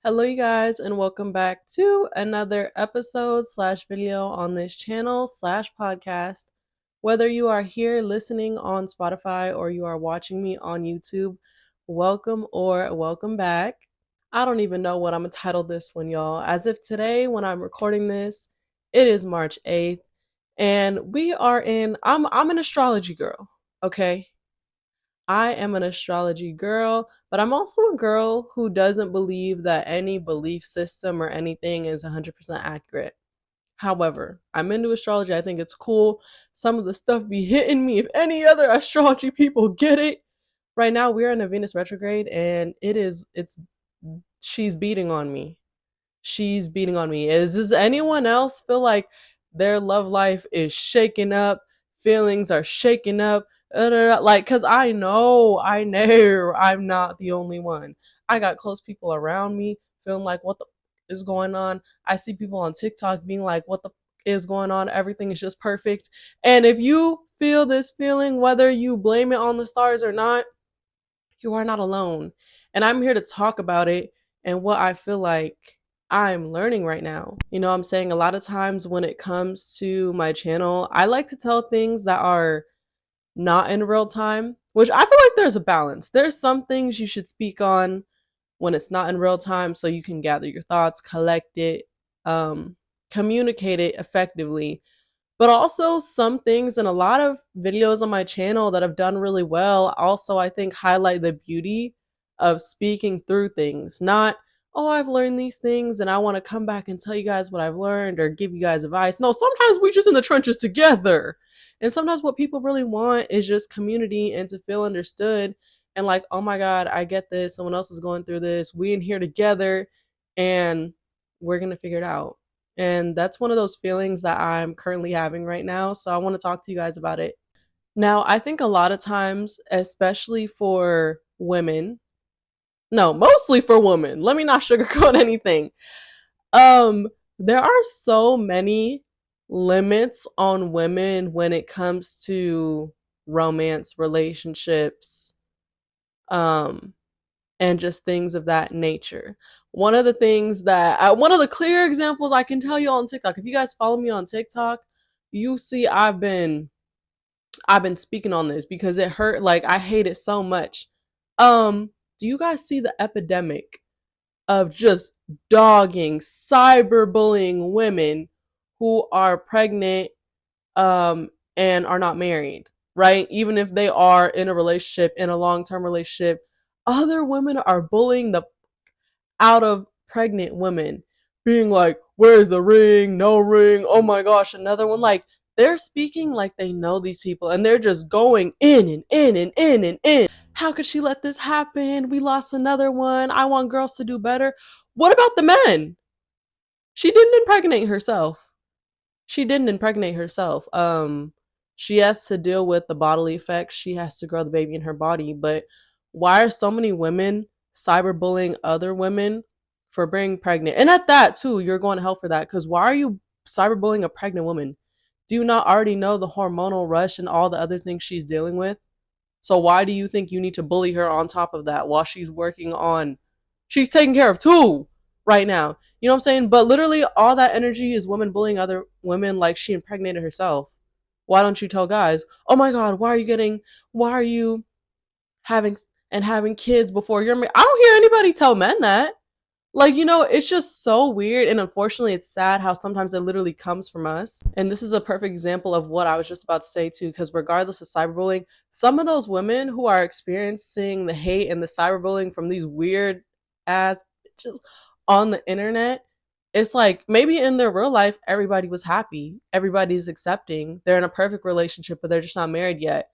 Hello, you guys, and welcome back to another episode slash video on this channel slash podcast. Whether you are here listening on Spotify or you are watching me on YouTube, welcome or welcome back. I don't even know what I'm gonna title this one, y'all. As if today, when I'm recording this, it is March 8th, and I'm an astrology girl, okay? I am an astrology girl, but I'm also a girl who doesn't believe that any belief system or anything is 100% accurate. However, I'm into astrology. I think it's cool. Some of the stuff be hitting me if any other astrology people get it. Right now, we're in a Venus retrograde, and she's beating on me. She's beating on me. Does anyone else feel like their love life is shaking up? Feelings are shaking up? Like, cause I know I'm not the only one. I got close people around me feeling like, what the is going on? I see people on TikTok being like, what the is going on? Everything is just perfect. And if you feel this feeling, whether you blame it on the stars or not, you are not alone. And I'm here to talk about it and what I feel like I'm learning right now. I'm saying a lot of times when it comes to my channel, I like to tell things that are not in real time, which I feel like there's a balance. There's some things you should speak on when it's not in real time so you can gather your thoughts, collect it, um, communicate it effectively. But also, some things and a lot of videos on my channel that have done really well also, I think, highlight the beauty of speaking through things. Not, oh, I've learned these things and I want to come back and tell you guys what I've learned or give you guys advice. No, sometimes we just in the trenches together. And sometimes what people really want is just community and to feel understood and like, oh my God, I get this. Someone else is going through this. We in here together and we're going to figure it out. And that's one of those feelings that I'm currently having right now. So I want to talk to you guys about it. Now, I think a lot of times, especially for women, no, mostly for women, let me not sugarcoat anything. Um, there are so many limits on women when it comes to romance, relationships, um, and just things of that nature. One of the clear examples I can tell you on TikTok, if you guys follow me on TikTok, you see I've been speaking on this because it hurt. Like, I hate it so much. Do you guys see the epidemic of just dogging, cyberbullying women who are pregnant, um, and are not married, right? Even if they are in a relationship, in a long term relationship, other women are bullying the out of pregnant women, being like, where's the ring? No ring. Oh my gosh, another one. Like, they're speaking like they know these people and they're just going in and in and in and in. How could she let this happen? We lost another one. I want girls to do better. What about the men? She didn't impregnate herself. She didn't impregnate herself. She has to deal with the bodily effects. She has to grow the baby in her body. But why are so many women cyberbullying other women for being pregnant? And at that too, you're going to hell for that. Because why are you cyberbullying a pregnant woman? Do you not already know the hormonal rush and all the other things she's dealing with? So why do you think you need to bully her on top of that while she's taking care of two right now? You know what I'm saying? But literally all that energy is women bullying other women like she impregnated herself. Why don't you tell guys, oh my God, why are you having having kids before you're married? I don't hear anybody tell men that. Like, it's just so weird. And unfortunately, it's sad how sometimes it literally comes from us. And this is a perfect example of what I was just about to say, too, because regardless of cyberbullying, some of those women who are experiencing the hate and the cyberbullying from these weird ass bitches on the internet, it's like maybe in their real life, everybody was happy, everybody's accepting, they're in a perfect relationship, but they're just not married yet.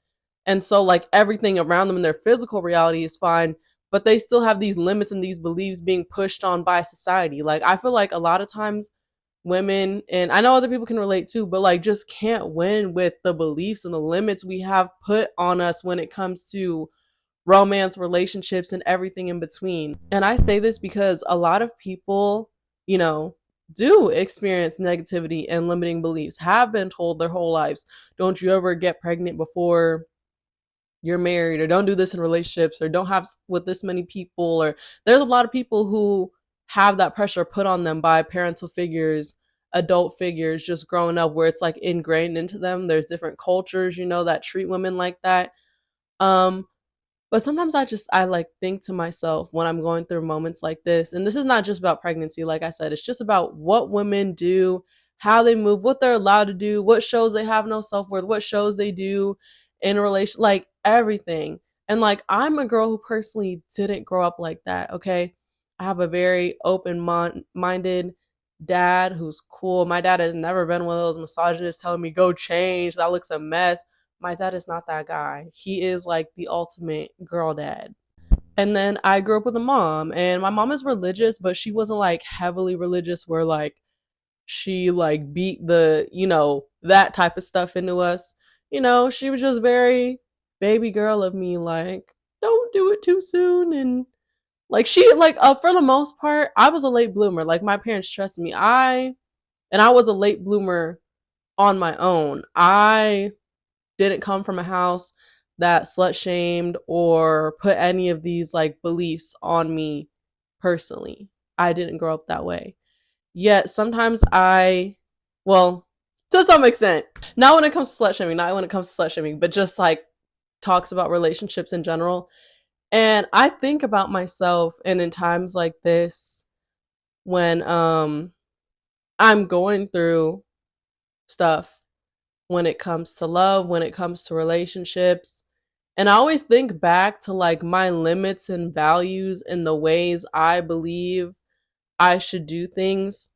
And so, like, everything around them in their physical reality is fine, but they still have these limits and these beliefs being pushed on by society. Like, I feel like a lot of times women, and I know other people can relate too, but like just can't win with the beliefs and the limits we have put on us when it comes to romance, relationships, and everything in between. And I say this because a lot of people, you know, do experience negativity and limiting beliefs, have been told their whole lives, don't you ever get pregnant before you're married, or don't do this in relationships, or don't have with this many people, or there's a lot of people who have that pressure put on them by parental figures, adult figures, just growing up where it's like ingrained into them. There's different cultures, that treat women like that. Um, but sometimes I like think to myself when I'm going through moments like this, and this is not just about pregnancy, like I said, it's just about what women do, how they move, what they're allowed to do, what shows they have no self-worth, what shows they do in relation, like everything. And like I'm a girl who personally didn't grow up like that, okay? I have a very open minded dad who's cool. My dad has never been one of those misogynists telling me go change, that looks a mess. My dad is not that guy. He is like the ultimate girl dad. And then I grew up with a mom, and my mom is religious, but she wasn't like heavily religious where like she like beat that type of stuff into us. She was just very baby girl of me, like, don't do it too soon. And like she like for the most part, I was a late bloomer. Like my parents trusted me. I was a late bloomer on my own. I didn't come from a house that slut shamed or put any of these like beliefs on me personally. I didn't grow up that way. Yet sometimes well, to some extent, not when it comes to slut shaming, but just like talks about relationships in general. And I think about myself, and in times like this, when I'm going through stuff, when it comes to love, when it comes to relationships. And I always think back to like my limits and values and the ways I believe I should do things.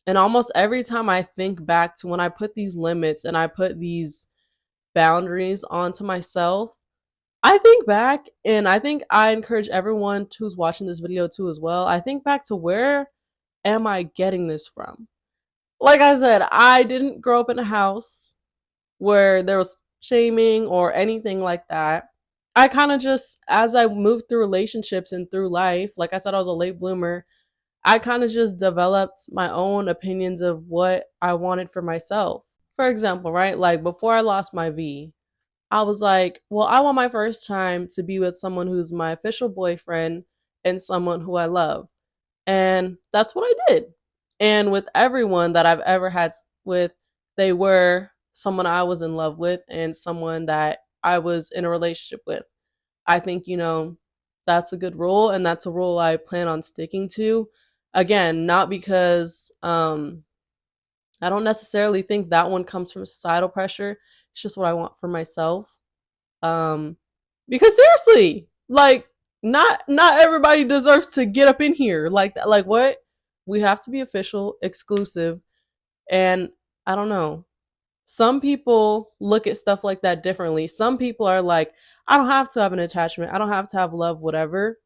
And almost every time I think back to when I put these limits and I put these boundaries onto myself, I think back, and I think I encourage everyone who's watching this video too as well. I think back to, where am I getting this from? Like I said, I didn't grow up in a house where there was shaming or anything like that. I kind of just, as I moved through relationships and through life, like I said, I was a late bloomer. I kind of just developed my own opinions of what I wanted for myself. For example, right? Like before I lost my V, I was like, well, I want my first time to be with someone who's my official boyfriend and someone who I love. And that's what I did. And with everyone that I've ever had with, they were someone I was in love with and someone that I was in a relationship with. I think, that's a good rule, and that's a rule I plan on sticking to. Again, not because I don't necessarily think that one comes from societal pressure. It's just what I want for myself. Um because seriously, like not everybody deserves to get up in here like that. Like what? We have to be official, exclusive, and I don't know. Some people look at stuff like that differently. Some people are like, I don't have to have an attachment. I don't have to have love, whatever.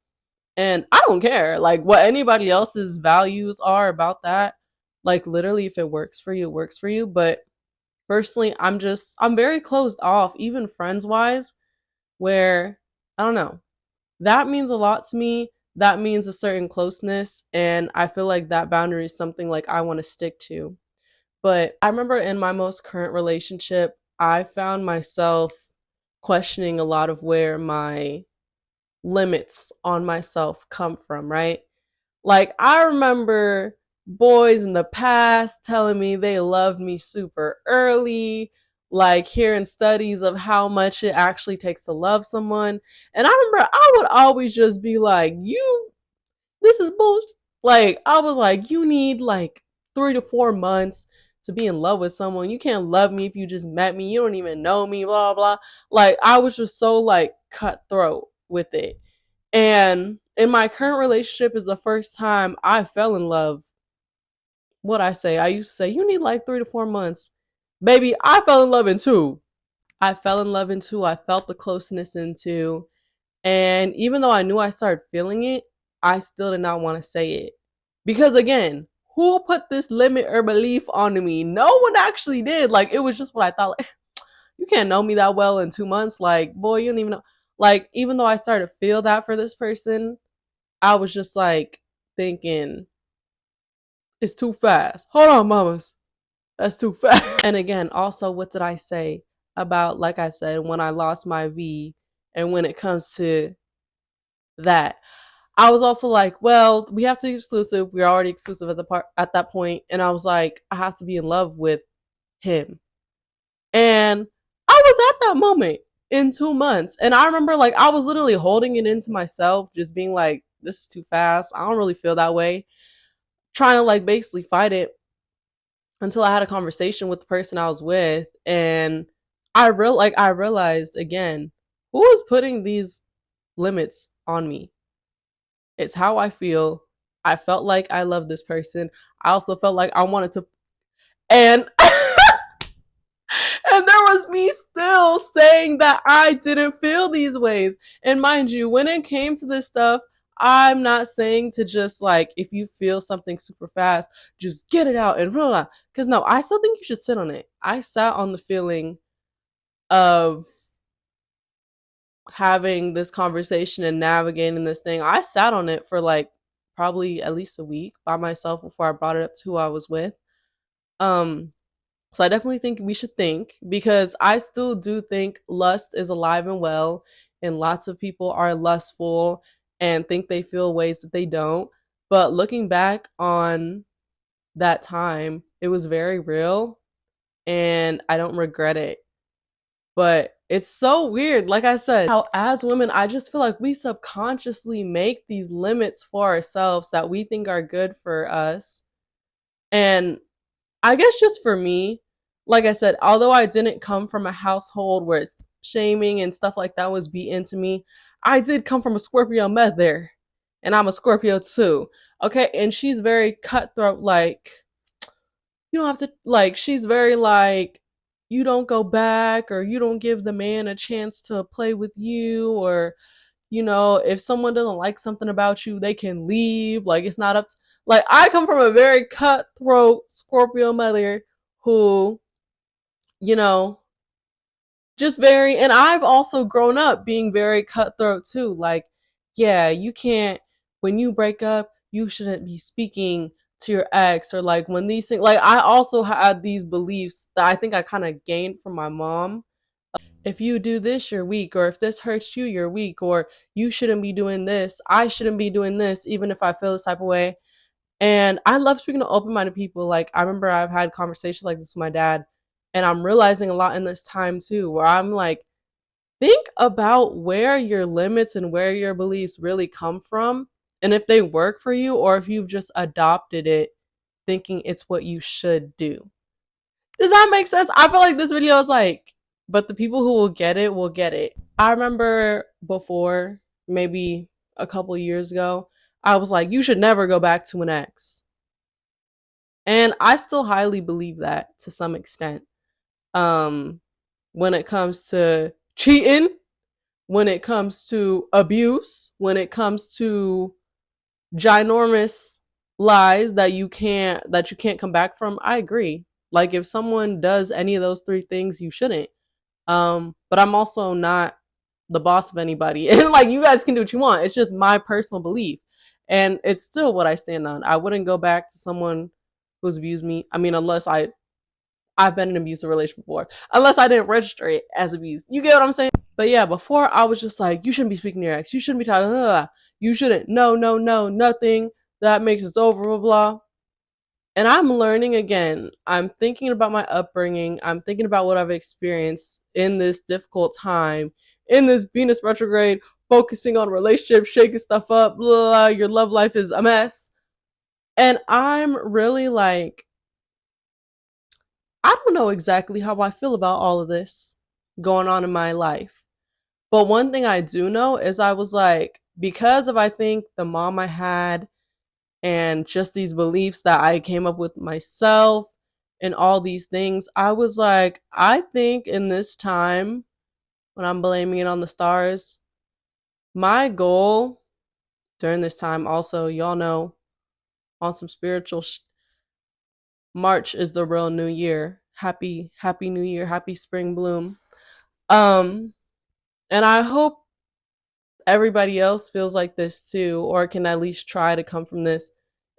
And I don't care like what anybody else's values are about that. Like literally, if it works for you, it works for you. But personally, I'm very closed off, even friends wise, where I don't know. That means a lot to me. That means a certain closeness. And I feel like that boundary is something like I want to stick to. But I remember in my most current relationship, I found myself questioning a lot of where my limits on myself come from, right? Like, I remember boys in the past telling me they loved me super early, like hearing studies of how much it actually takes to love someone. And I remember I would always just be like, this is bullshit. Like, I was like, you need like 3 to 4 months to be in love with someone. You can't love me if you just met me. You don't even know me, blah, blah. Like, I was just so like cutthroat with it. And in my current relationship is the first time I fell in love. What I say, I used to say, you need like 3 to 4 months. Baby, I fell in love in two. I fell in love in two. I felt the closeness in two. And even though I knew I started feeling it, I still did not want to say it. Because again, who put this limit or belief onto me? No one actually did. Like, it was just what I thought. Like, you can't know me that well in 2 months. Like, boy, you don't even know. Like, even though I started to feel that for this person, I was just like thinking, it's too fast. Hold on, mamas. That's too fast. And again, also, what did I say about, like I said, when I lost my V and when it comes to that? I was also like, well, we have to be exclusive. We're already exclusive at that point, and I was like, I have to be in love with him. And I was at that moment in 2 months. And I remember like I was literally holding it into myself, just being like, this is too fast. I don't really feel that way. Trying to like basically fight it until I had a conversation with the person I was with. And I realized again, who is putting these limits on me? It's how I feel. I felt like I loved this person. I also felt like I wanted to, and and there was me still saying that I didn't feel these ways. And mind you, when it came to this stuff, I'm not saying to just like, if you feel something super fast, just get it out and blah, blah. Because no, I still think you should sit on it. I sat on the feeling of having this conversation and navigating this thing. I sat on it for like probably at least a week by myself before I brought it up to who I was with. Um, So I definitely think we should think, because I still do think lust is alive and well, and lots of people are lustful and think they feel ways that they don't. But looking back on that time, it was very real and I don't regret it. But it's so weird. Like I said, how as women, I just feel like we subconsciously make these limits for ourselves that we think are good for us. And I guess just for me, like I said, although I didn't come from a household where it's shaming and stuff like that was beat into me, I did come from a Scorpio mother, and I'm a Scorpio too. Okay, and she's very cutthroat. Like, you don't have to, like, she's very like, you don't go back, or you don't give the man a chance to play with you, or if someone doesn't like something about you, they can leave. Like, it's not up to, like, I come from a very cutthroat Scorpio mother who, you know, just very, and I've also grown up being very cutthroat too. Like, yeah, you can't, when you break up, you shouldn't be speaking to your ex, or like when these things, like, I also had these beliefs that I think I kind of gained from my mom. If you do this, you're weak, or if this hurts you, you're weak, or you shouldn't be doing this, I shouldn't be doing this, even if I feel this type of way. And I love speaking to open minded people. Like, I remember I've had conversations like this with my dad, and I'm realizing a lot in this time too, where I'm like, think about where your limits and where your beliefs really come from, and if they work for you, or if you've just adopted it thinking it's what you should do. Does that make sense? I feel like this video is like, but the people who will get it will get it. I remember before, maybe a couple years ago, I was like, you should never go back to an ex. And I still highly believe that to some extent. Um, when it comes to cheating, when it comes to abuse, when it comes to ginormous lies that you can't come back from, I agree. Like, if someone does any of those three things, you shouldn't. But I'm also not the boss of anybody. And like, you guys can do what you want. It's just my personal belief. And it's still what I stand on. I wouldn't go back to someone who's abused me. I mean, unless I've been in an abusive relationship before. Unless I didn't register it as abuse. You get what I'm saying? But yeah, before I was just like, you shouldn't be speaking to your ex. You shouldn't be talking. You shouldn't. No, no, no, nothing. That makes it over. Blah blah. And I'm learning again. I'm thinking about my upbringing. I'm thinking about what I've experienced in this difficult time, in this Venus retrograde, focusing on relationships, shaking stuff up. Blah, blah, blah, your love life is a mess. And I'm really like, I don't know exactly how I feel about all of this going on in my life. But one thing I do know is I was like, because of, I think, the mom I had and just these beliefs that I came up with myself and all these things, I was like, I think in this time, when I'm blaming it on the stars, my goal during this time, also, y'all know, on some spiritual March is the real new year. Happy new year, happy spring bloom. Um and I hope everybody else feels like this too, or can at least try to come from this.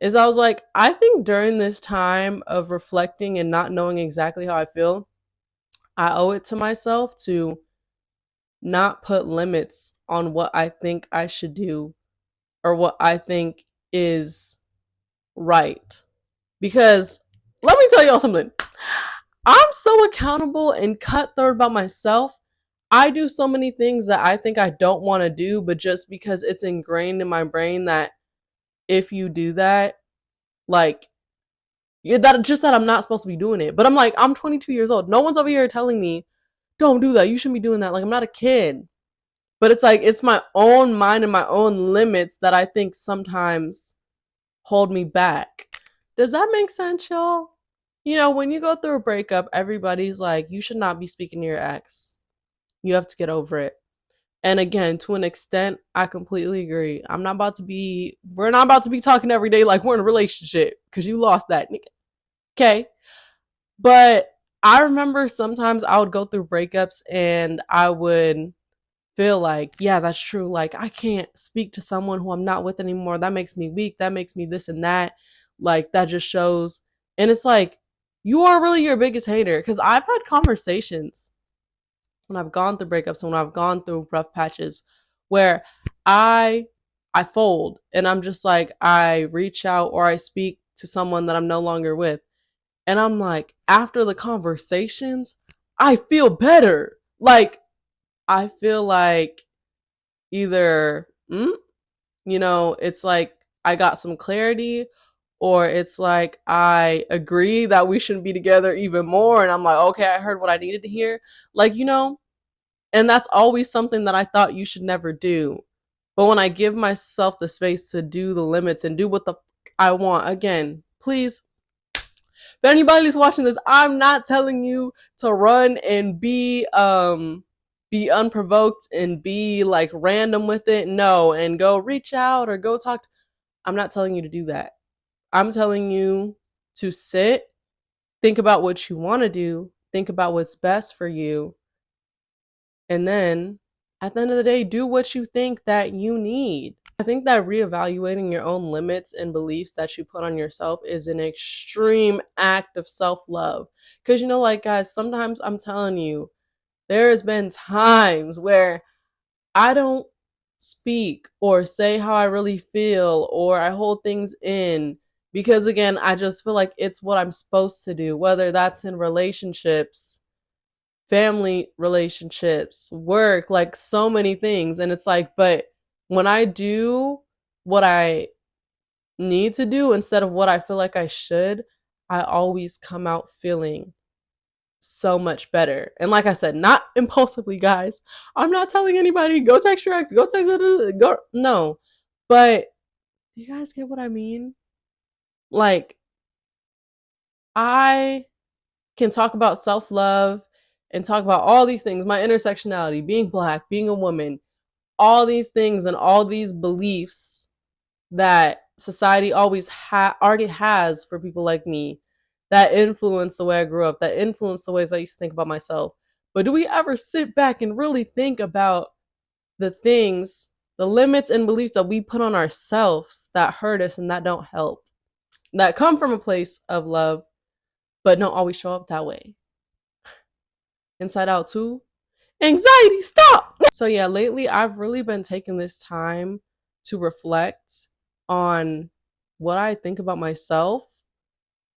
Is I was like, I think during this time of reflecting and not knowing exactly how I feel, I owe it to myself to not put limits on what I think I should do or what I think is right. Because let me tell y'all something. I'm so accountable and cutthroat about myself. I do so many things that I think I don't want to do, but just because it's ingrained in my brain that if you do that, like, yeah, that just that I'm not supposed to be doing it. But I'm like, I'm 22 years old. No one's over here telling me, don't do that. You shouldn't be doing that. Like, I'm not a kid. But it's like, it's my own mind and my own limits that I think sometimes hold me back. Does that make sense, y'all? You know, when you go through a breakup, everybody's like, you should not be speaking to your ex. You have to get over it. And again, to an extent, I completely agree. We're not about to be talking every day like we're in a relationship because you lost that nigga. Okay. But I remember sometimes I would go through breakups and I would feel like, yeah, that's true. Like, I can't speak to someone who I'm not with anymore. That makes me weak. That makes me this and that. Like, that just shows. And it's like, you are really your biggest hater. Because I've had conversations when I've gone through breakups and when I've gone through rough patches where I I fold and I'm just like I reach out or I speak to someone that I'm no longer with. And I'm like, after the conversations, I feel better. Like, I feel like either, it's like I got some clarity, or it's like I agree that we shouldn't be together even more. And I'm like, okay, I heard what I needed to hear. Like, and that's always something that I thought you should never do. But when I give myself the space to do the limits and do what the I want, again, please, if anybody's watching this, I'm not telling you to run and be unprovoked and be like random with it. No, and go reach out or go talk to, I'm not telling you to do that. I'm telling you to sit, think about what you want to do, think about what's best for you, and then at the end of the day, do what you think that you need. I think that reevaluating your own limits and beliefs that you put on yourself is an extreme act of self-love. Because, like, guys, sometimes I'm telling you, there has been times where I don't speak or say how I really feel, or I hold things in because, again, I just feel like it's what I'm supposed to do, whether that's in relationships, family relationships, work, like so many things. And it's like, but when I do what I need to do instead of what I feel like I should, I always come out feeling so much better. And like I said, not impulsively, guys. I'm not telling anybody, go text your ex, go text it, go. No. But do you guys get what I mean? Like, I can talk about self love and talk about all these things, my intersectionality, being black, being a woman, all these things and all these beliefs that society already has for people like me, that influence the way I grew up, that influence the ways I used to think about myself. But do we ever sit back and really think about the things, the limits and beliefs that we put on ourselves that hurt us and that don't help, that come from a place of love, but don't always show up that way? Inside Out too. Anxiety, stop! So yeah, lately I've really been taking this time to reflect on what I think about myself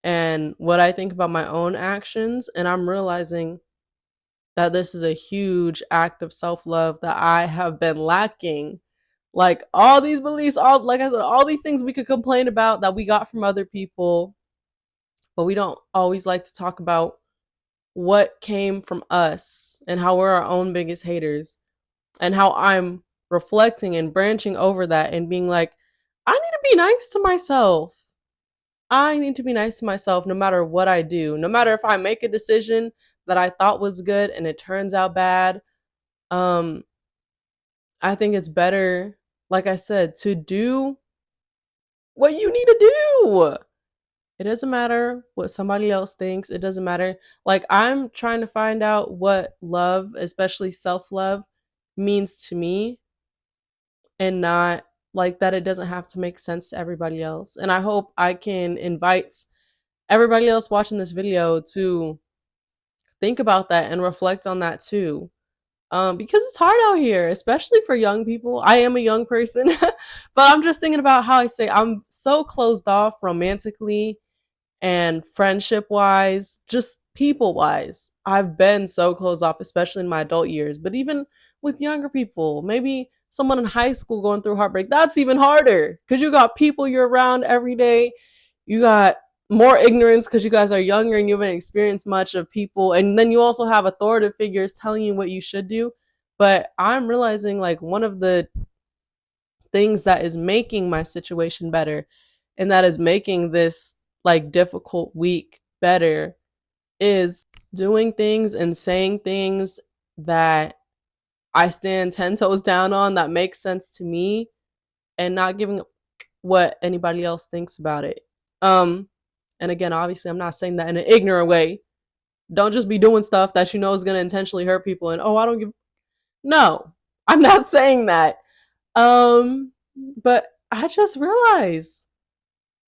and what I think about my own actions. And I'm realizing that this is a huge act of self love that I have been lacking. Like, all these beliefs, like I said, all these things we could complain about that we got from other people, but we don't always like to talk about what came from us and how we're our own biggest haters, and how I'm reflecting and branching over that and being like, I need to be nice to myself. I need to be nice to myself no matter what I do. No matter if I make a decision that I thought was good and it turns out bad. Um, I think it's better, like I said, to do what you need to do. It doesn't matter what somebody else thinks. It doesn't matter. Like, I'm trying to find out what love, especially self love, means to me, and not like that it doesn't have to make sense to everybody else. And I hope I can invite everybody else watching this video to think about that and reflect on that too. because it's hard out here, especially for young people. I am a young person, but I'm just thinking about how I say I'm so closed off romantically and friendship wise, just people wise. I've been so closed off, especially in my adult years. But even with younger people, maybe someone in high school going through heartbreak, that's even harder because you got people you're around every day. You got more ignorance because you guys are younger and you haven't experienced much of people. And then you also have authoritative figures telling you what you should do. But I'm realizing like one of the things that is making my situation better and that is making this like difficult week better is doing things and saying things that I stand 10 toes down on that makes sense to me and not giving what anybody else thinks about it. Um and again, obviously I'm not saying that in an ignorant way. Don't just be doing stuff that you know is going to intentionally hurt people and I don't give. No. I'm not saying that. Um but I just realized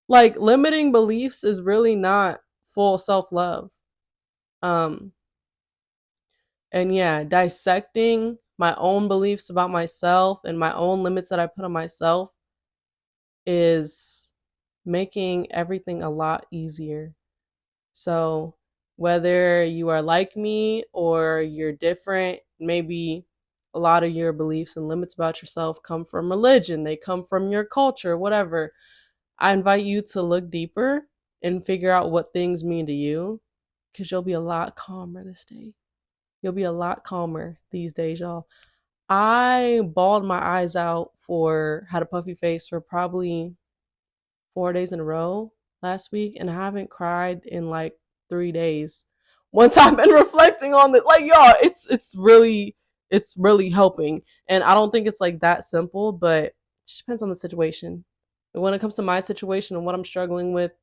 like limiting beliefs is really not full self-love. Um and yeah, dissecting my own beliefs about myself and my own limits that I put on myself is making everything a lot easier. So, whether you are like me or you're different, maybe a lot of your beliefs and limits about yourself come from religion, they come from your culture, whatever. I invite you to look deeper and figure out what things mean to you because you'll be a lot calmer this day. You'll be a lot calmer these days, y'all. I bawled my eyes out had a puffy face for probably 4 days in a row last week, and I haven't cried in like 3 days. Once I've been reflecting on it, like y'all, it's really helping, and I don't think it's like that simple, but it just depends on the situation. And when it comes to my situation and what I'm struggling with,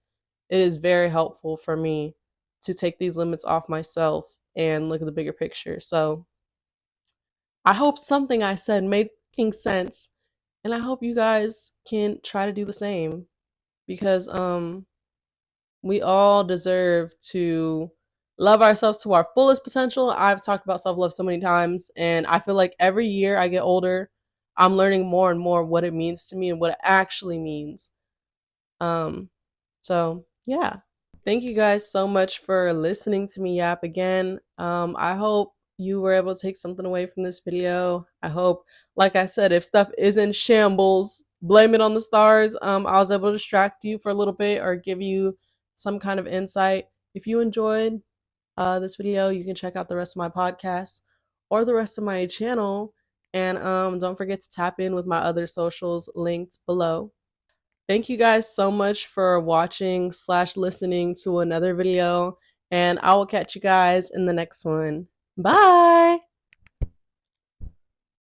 it is very helpful for me to take these limits off myself and look at the bigger picture. So I hope something I said making sense, and I hope you guys can try to do the same because we all deserve to love ourselves to our fullest potential. I've talked about self-love so many times and I feel like every year I get older, I'm learning more and more what it means to me and what it actually means. Um so, yeah. Thank you guys so much for listening to me yap again. I hope you were able to take something away from this video. I hope, like I said, if stuff is in shambles, blame it on the stars. I was able to distract you for a little bit or give you some kind of insight. If you enjoyed this video, you can check out the rest of my podcasts or the rest of my channel. And don't forget to tap in with my other socials linked below. Thank you guys so much for watching / listening to another video, and I will catch you guys in the next one. Bye!